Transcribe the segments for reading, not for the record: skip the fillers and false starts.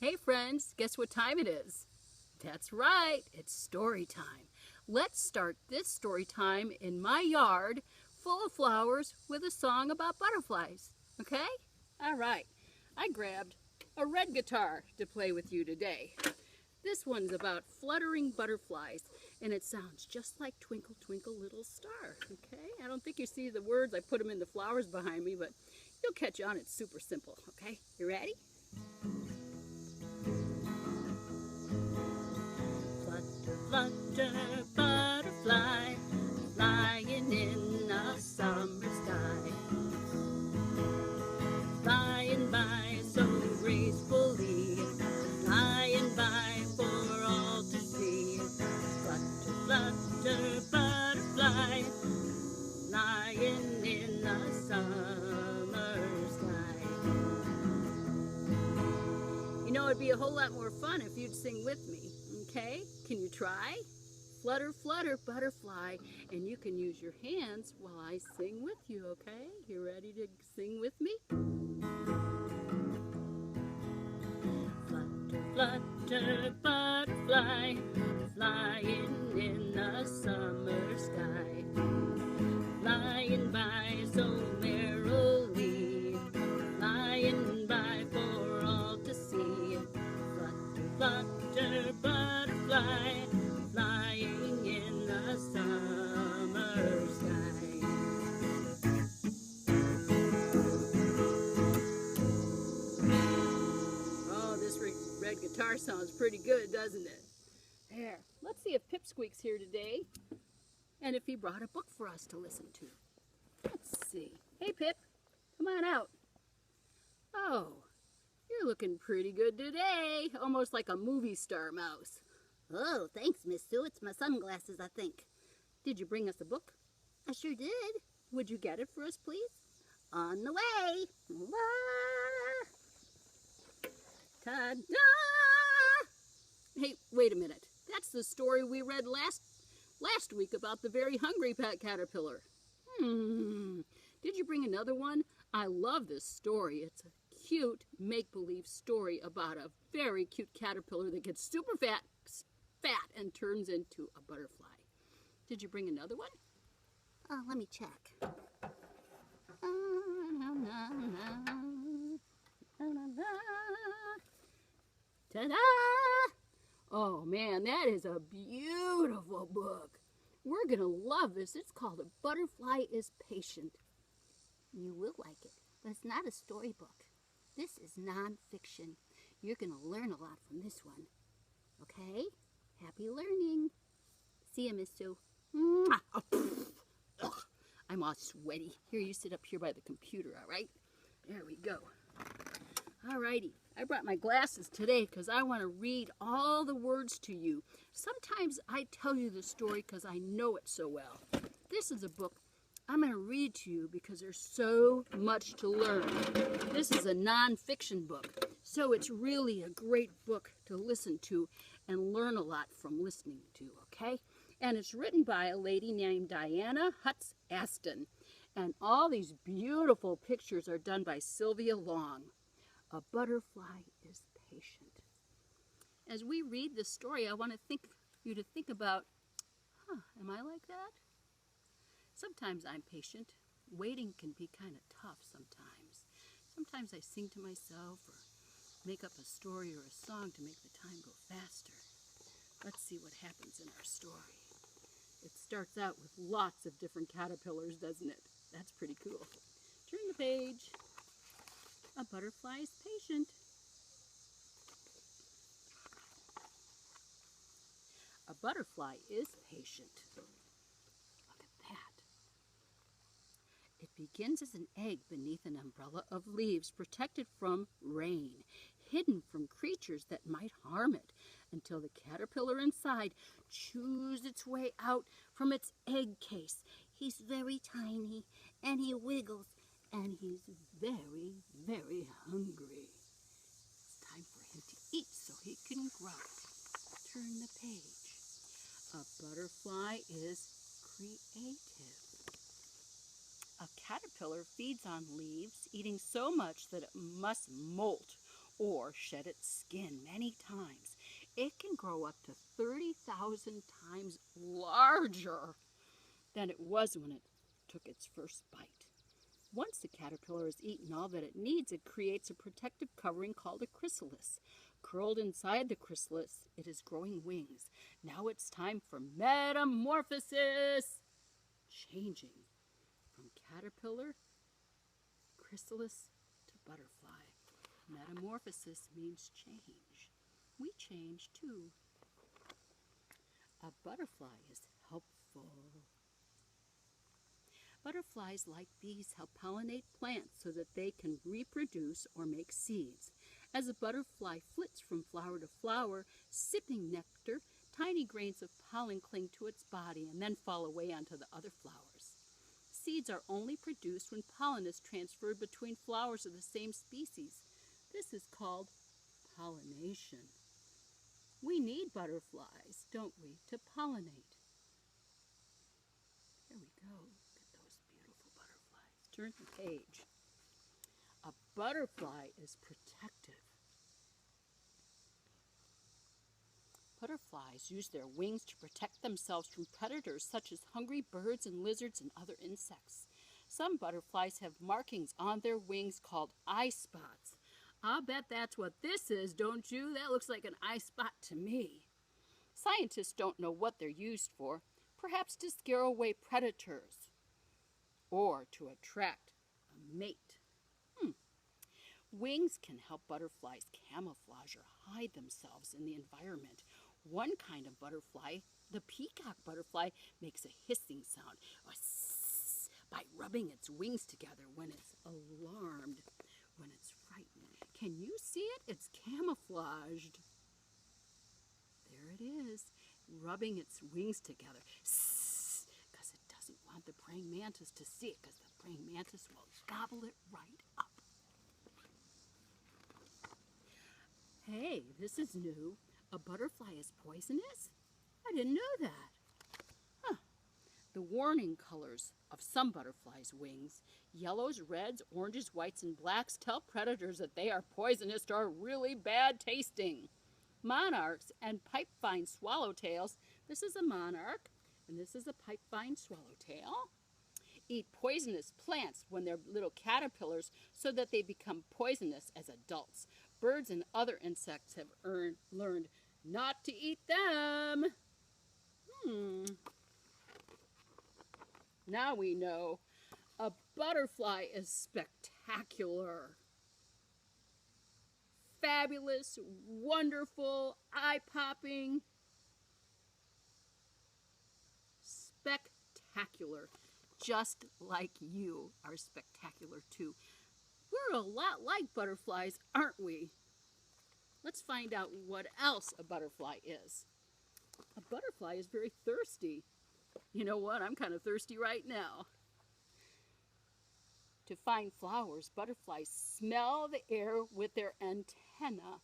Hey friends, guess what time it is? That's right, it's story time. Let's start this story time in my yard full of flowers with a song about butterflies, okay? All right, I grabbed a red guitar to play with you today. This one's about fluttering butterflies, and it sounds just like Twinkle Twinkle Little Star, okay? I don't think you see the words, I put them in the flowers behind me, but you'll catch on, it's super simple, okay? You ready? Flutter, flutter, butterfly, flying in a summer sky. Flying by so gracefully, flying by for all to see. Flutter, flutter, butterfly, flying in a summer sky. You know, it'd be a whole lot more fun if you'd sing with me, okay? Can you try? Flutter, flutter, butterfly, and you can use your hands while I sing with you, okay? You ready to sing with me? Flutter, flutter, butterfly, flying in the summer sky. Flying by so merrily, flying by for all to see. Flutter, flutter, butterfly, flying in the summer sky. Oh, this red guitar sounds pretty good, doesn't it? There. Let's see if Pipsqueak's here today, and if he brought a book for us to listen to. Let's see. Hey, Pip, come on out. Oh, you're looking pretty good today, almost like a movie star mouse. Oh, thanks, Miss Sue. It's my sunglasses, I think. Did you bring us a book? I sure did. Would you get it for us, please? On the way. Ta-da! Hey, wait a minute. That's the story we read last week about the very hungry caterpillar. Did you bring another one? I love this story. It's a cute make-believe story about a very cute caterpillar that gets super fat and turns into a butterfly. Did you bring another one? Let me check. Ta-da! Oh man, that is a beautiful book. We're going to love this. It's called A Butterfly is Patient. You will like it, but it's not a storybook. This is nonfiction. You're going to learn a lot from this one. Okay? Happy learning. See you, Miss Sue. I'm all sweaty. Here, you sit up here by the computer, all right? There we go. All righty. I brought my glasses today because I want to read all the words to you. Sometimes I tell you the story because I know it so well. This is a book I'm going to read to you because there's so much to learn. This is a nonfiction book, so it's really a great book to listen to and learn a lot from listening to, okay? And it's written by a lady named Diana Hutz Aston. And all these beautiful pictures are done by Sylvia Long. A Butterfly is Patient. As we read this story, I want you to think about, am I like that? Sometimes I'm patient. Waiting can be kind of tough sometimes. Sometimes I sing to myself or make up a story or a song to make the time go faster. Let's see what happens in our story. It starts out with lots of different caterpillars, doesn't it? That's pretty cool. Turn the page. A butterfly is patient. A butterfly is patient. Look at that. It begins as an egg beneath an umbrella of leaves, protected from rain, hidden from creatures that might harm it, until the caterpillar inside chews its way out from its egg case. He's very tiny, and he wiggles, and he's very, very hungry. It's time for him to eat so he can grow. Turn the page. A butterfly is creative. A caterpillar feeds on leaves, eating so much that it must molt. or shed its skin many times. It can grow up to 30,000 times larger than it was when it took its first bite. Once the caterpillar has eaten all that it needs, it creates a protective covering called a chrysalis. Curled inside the chrysalis, it is growing wings. Now it's time for metamorphosis, changing from caterpillar, chrysalis to butterfly. Metamorphosis means change. We change too. A butterfly is helpful. Butterflies like bees help pollinate plants so that they can reproduce or make seeds. As a butterfly flits from flower to flower, sipping nectar, tiny grains of pollen cling to its body and then fall away onto the other flowers. Seeds are only produced when pollen is transferred between flowers of the same species. This is called pollination. We need butterflies, don't we, to pollinate? Here we go. Look at those beautiful butterflies. Turn the page. A butterfly is protective. Butterflies use their wings to protect themselves from predators such as hungry birds and lizards and other insects. Some butterflies have markings on their wings called eye spots. I'll bet that's what this is, don't you? That looks like an eye spot to me. Scientists don't know what they're used for, perhaps to scare away predators or to attract a mate. Wings can help butterflies camouflage or hide themselves in the environment. One kind of butterfly, the peacock butterfly, makes a hissing sound by rubbing its wings together when it's alarmed, when it's frightened. Can you see it? It's camouflaged. There it is, rubbing its wings together. Because it doesn't want the praying mantis to see it, because the praying mantis will gobble it right up. Hey, this is new. A butterfly is poisonous? I didn't know that. The warning colors of some butterflies' wings, yellows, reds, oranges, whites, and blacks, tell predators that they are poisonous or really bad tasting. Monarchs and pipevine swallowtails, this is a monarch and this is a pipevine swallowtail, eat poisonous plants when they're little caterpillars so that they become poisonous as adults. Birds and other insects have learned not to eat them. Now we know a butterfly is spectacular. Fabulous, wonderful, eye-popping, spectacular. Just like you are spectacular too. We're a lot like butterflies, aren't we? Let's find out what else a butterfly is. A butterfly is very thirsty. You know what? I'm kind of thirsty right now. To find flowers, butterflies smell the air with their antennae.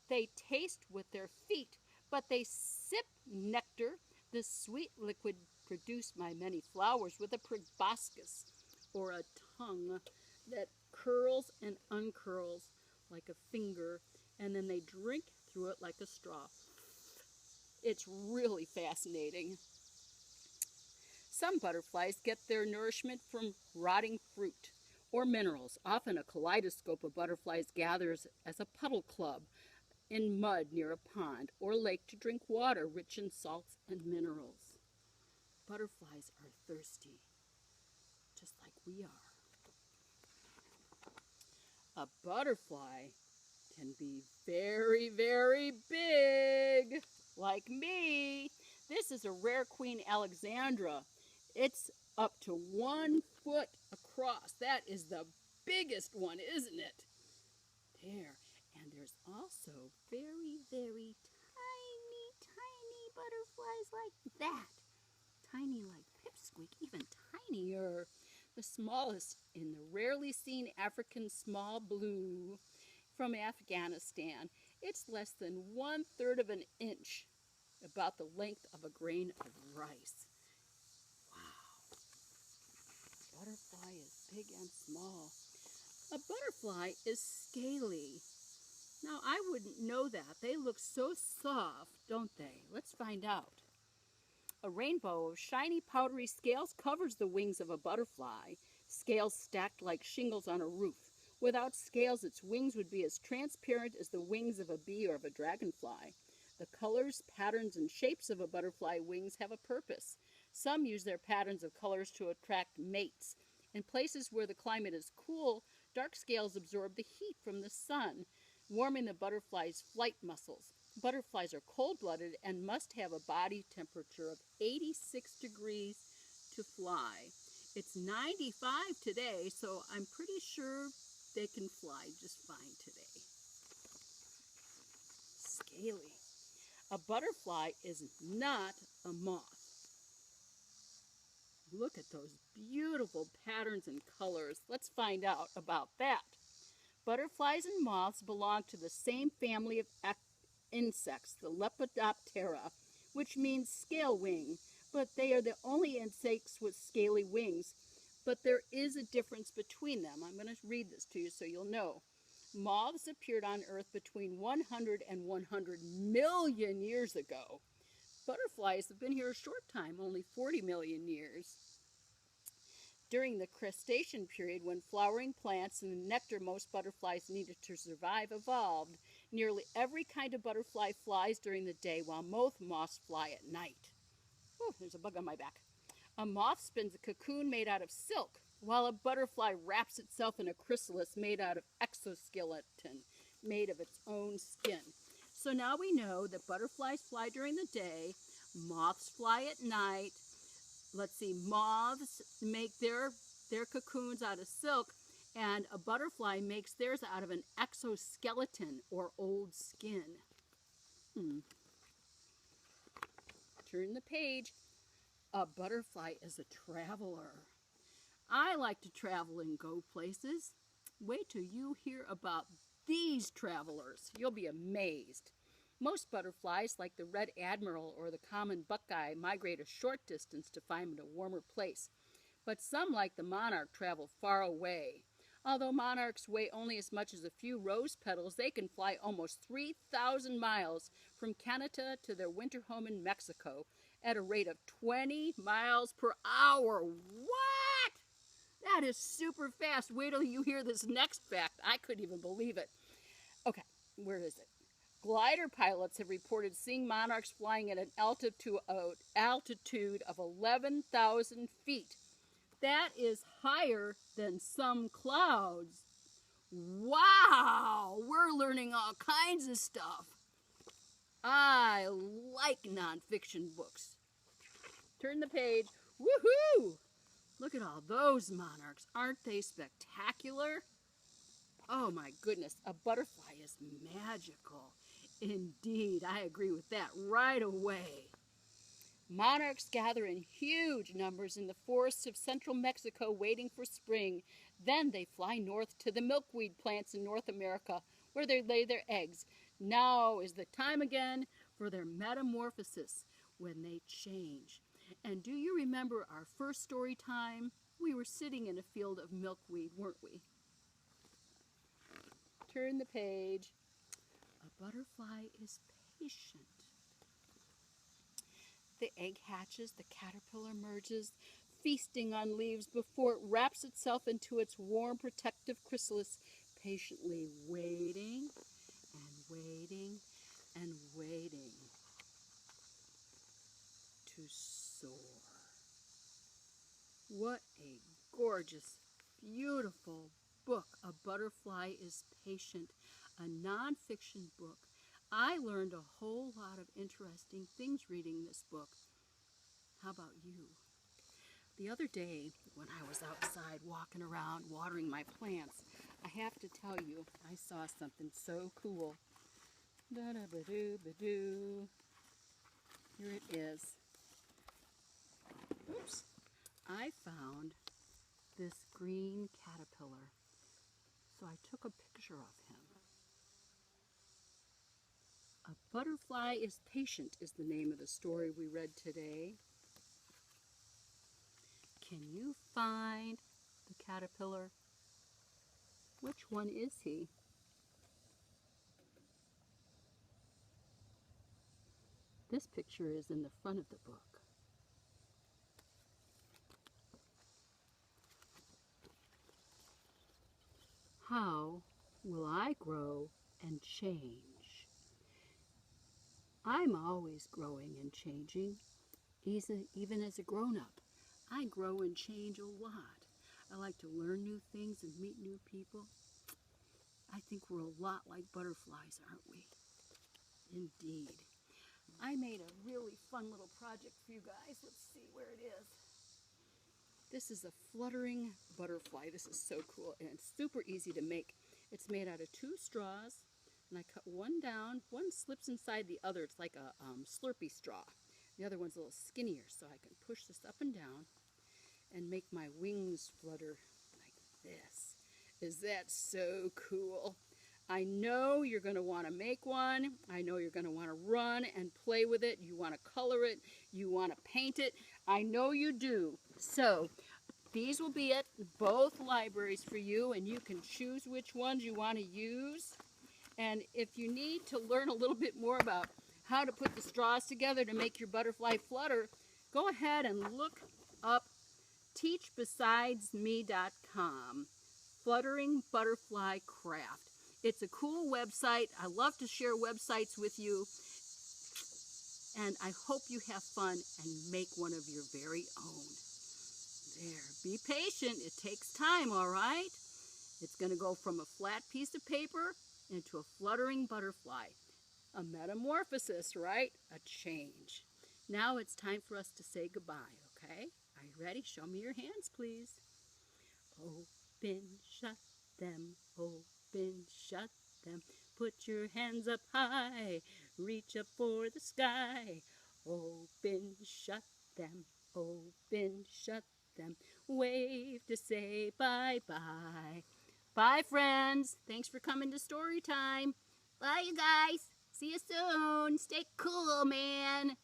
They taste with their feet, but they sip nectar, the sweet liquid produced by many flowers, with a proboscis, or a tongue that curls and uncurls like a finger, and then they drink through it like a straw. It's really fascinating. Some butterflies get their nourishment from rotting fruit or minerals. Often a kaleidoscope of butterflies gathers as a puddle club in mud near a pond or lake to drink water rich in salts and minerals. Butterflies are thirsty, just like we are. A butterfly can be very, very big, like me. This is a rare Queen Alexandra. It's up to 1 foot across. That is the biggest one, isn't it? There. And there's also very, very tiny butterflies like that. Tiny like pipsqueak, even tinier. The smallest in the rarely seen African small blue from Afghanistan. It's less than 1/3 of an inch, about the length of a grain of rice. Wow. Butterfly is big and small. A butterfly is scaly. wouldn't know that. They look so soft, don't they? Let's find out. A rainbow of shiny, powdery scales covers the wings of a butterfly, scales stacked like shingles on a roof. Without scales, its wings would be as transparent as the wings of a bee or of a dragonfly. The colors, patterns, and shapes of a butterfly wings have a purpose. Some use their patterns of colors to attract mates. In places where the climate is cool, dark scales absorb the heat from the sun, warming the butterfly's flight muscles. Butterflies are cold-blooded and must have a body temperature of 86 degrees to fly. It's 95 today, so I'm pretty sure they can fly just fine today. Scaly. A butterfly is not a moth. Look at those beautiful patterns and colors. Let's find out about that. Butterflies and moths belong to the same family of insects, the Lepidoptera, which means scale wing, but they are the only insects with scaly wings. But there is a difference between them. I'm going to read this to you so you'll know. Moths appeared on Earth between 100 and 100 million years ago. Butterflies have been here a short time, only 40 million years. During the crustacean period, when flowering plants and the nectar most butterflies needed to survive evolved, nearly every kind of butterfly flies during the day, while most moths fly at night. Oh, there's a bug on my back. A moth spins a cocoon made out of silk, while a butterfly wraps itself in a chrysalis made out of exoskeleton, made of its own skin. So now we know that butterflies fly during the day, moths fly at night. Let's see, moths make their cocoons out of silk, and a butterfly makes theirs out of an exoskeleton or old skin. Turn the page. A butterfly is a traveler. I like to travel and go places. Wait till you hear about these travelers. You'll be amazed. Most butterflies, like the red admiral or the common buckeye, migrate a short distance to find a warmer place. But some, like the monarch, travel far away. Although monarchs weigh only as much as a few rose petals, they can fly almost 3,000 miles from Canada to their winter home in Mexico at a rate of 20 miles per hour. What? That is super fast. Wait till you hear this next fact. I couldn't even believe it. Okay, where is it? Glider pilots have reported seeing monarchs flying at an altitude of 11,000 feet. That is higher than some clouds. Wow, we're learning all kinds of stuff. I like nonfiction books. Turn the page. Woohoo! Look at all those monarchs. Aren't they spectacular? Oh my goodness, a butterfly is magical. Indeed, I agree with that right away. Monarchs gather in huge numbers in the forests of central Mexico waiting for spring. Then they fly north to the milkweed plants in North America where they lay their eggs. Now is the time again for their metamorphosis when they change. And do you remember our first story time? We were sitting in a field of milkweed, weren't we? Turn the page. A butterfly is patient. The egg hatches, the caterpillar emerges, feasting on leaves before it wraps itself into its warm, protective chrysalis, patiently waiting and waiting and waiting to soar. What a gorgeous, beautiful book. A Butterfly is Patient, a nonfiction book. I learned a whole lot of interesting things reading this book. How about you? The other day, when I was outside walking around watering my plants, I have to tell you, I saw something so cool. Da-da-ba-doo-ba-doo. Here it is. Oops. I found this green caterpillar, so I took a picture of him. A Butterfly is Patient is the name of the story we read today. Can you find the caterpillar? Which one is he? This picture is in the front of the book. How will I grow and change? I'm always growing and changing, even as a grown-up. I grow and change a lot. I like to learn new things and meet new people. I think we're a lot like butterflies, aren't we? Indeed. I made a really fun little project for you guys. Let's see where it is. This is a fluttering butterfly. This is so cool, and it's super easy to make. It's made out of 2 straws, and I cut one down. One slips inside the other. It's like a Slurpee straw. The other one's a little skinnier, so I can push this up and down and make my wings flutter like this. Is that so cool? I know you're going to want to make one. I know you're going to want to run and play with it. You want to color it. You want to paint it. I know you do. So these will be at both libraries for you, and you can choose which ones you want to use. And if you need to learn a little bit more about how to put the straws together to make your butterfly flutter, go ahead and look up teachbesidesme.com, Fluttering Butterfly Craft. It's a cool website. I love to share websites with you, and I hope you have fun and make one of your very own. There, be patient. It takes time, all right? It's going to go from a flat piece of paper into a fluttering butterfly. A metamorphosis, right? A change. Now it's time for us to say goodbye, okay? Are you ready? Show me your hands, please. Open, shut them, open, shut them. Put your hands up high, reach up for the sky. Open, shut them, open, shut them. Wave to say bye-bye. Bye, friends. Thanks for coming to story time. Bye, you guys. See you soon. Stay cool, man.